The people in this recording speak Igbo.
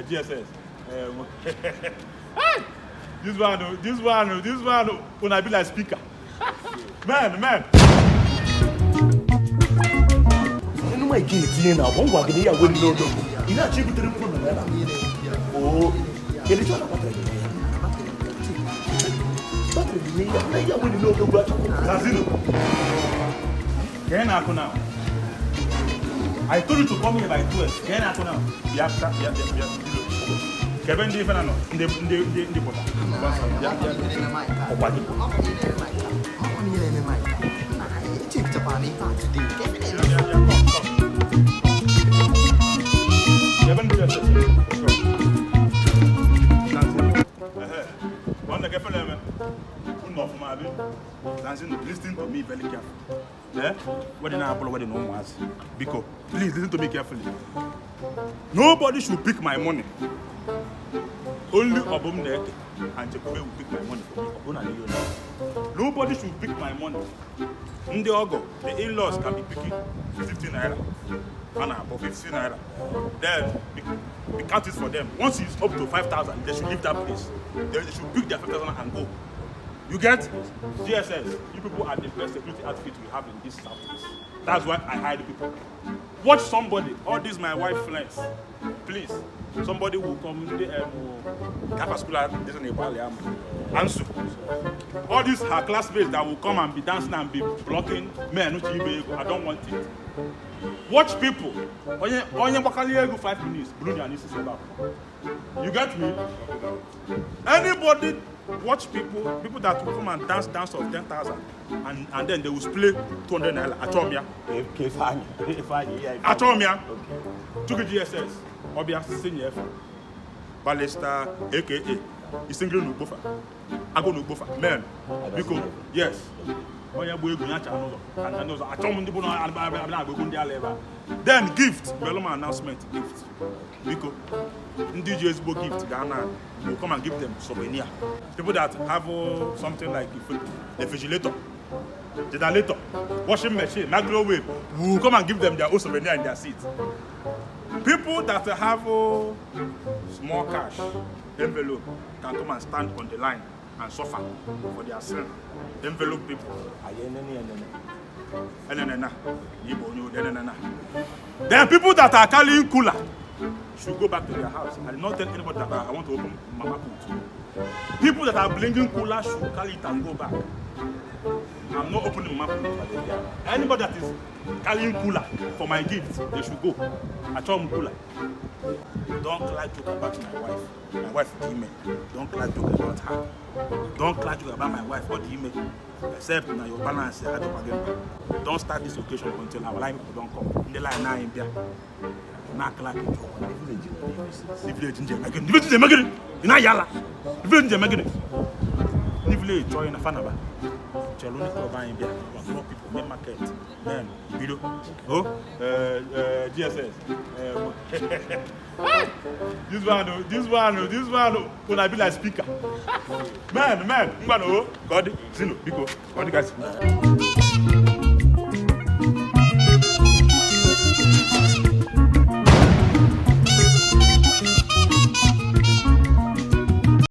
GSS. This one, when I be like speaker. Man. You might get it now. One walk in here with no dog. You not cheap to the phone. Oh, get it on a battery. Now. I told you to come here by 12. Can I come now? Yeah. Kevin different no. In the border. Listen to me very carefully. Yeah? What did I apple? What did no was? Because please listen to me carefully. Nobody should pick my money. Only Obumnek and Jacob will pick my money for me. Nobody should pick my money. In the Ogo, the in-laws can be picking 15 naira. And about 15 naira. Then we count it for them. Once it's up to 5,000, they should leave that place. They should pick their 5,000 and go. You get? GSS, you people are the best security outfit we have in this Southeast. That's why I hire the people. Watch somebody, all these my wife friends, please. Somebody will come, Ansu. All these her classmates that will come and be dancing and be blocking men. I don't want it. Watch people. Onye 5 minutes, you get me? Anybody watch people that will come and dance of 10,000 and then they will split 200 naira. Atomia. Atomia. Took a GSS. Obia senior Ballesta, aka is single Nubofa. I go Nubofa. Man. Because yes. Then gift, Beloma announcement gift. Because indigenous gift, Ghana, you come and give them souvenir. People that have something like the refrigerator, the generator, washing machine, microwave, will come and give them their own souvenir in their seats. People that have small cash envelope can come and stand on the line and suffer for their sin. Envelope people. Then people that are carrying cooler should go back to their house. I did not tell anybody that I want to open Mama Put. People that are bringing cooler should carry it and go back. I'm not opening Mama Put. Anybody that is carrying cooler for my gift, they should go. I told them cooler. Don't like to talk about my wife. My wife is email. Don't like to talk about her. Don't like to talk about my wife or the email. Except now your balance. Don't start this occasion until our life people don't come. In the line now in there. Not like it. The village in Jamaica. The village in Jamaica. In Ayala. The village in Jamaica. The village join a fanaba. Cheloni Koba in there. More people, main market. Then, video. Oh, GSS. This one, when I be like speaker. Man, God, Zino, because, God, guys.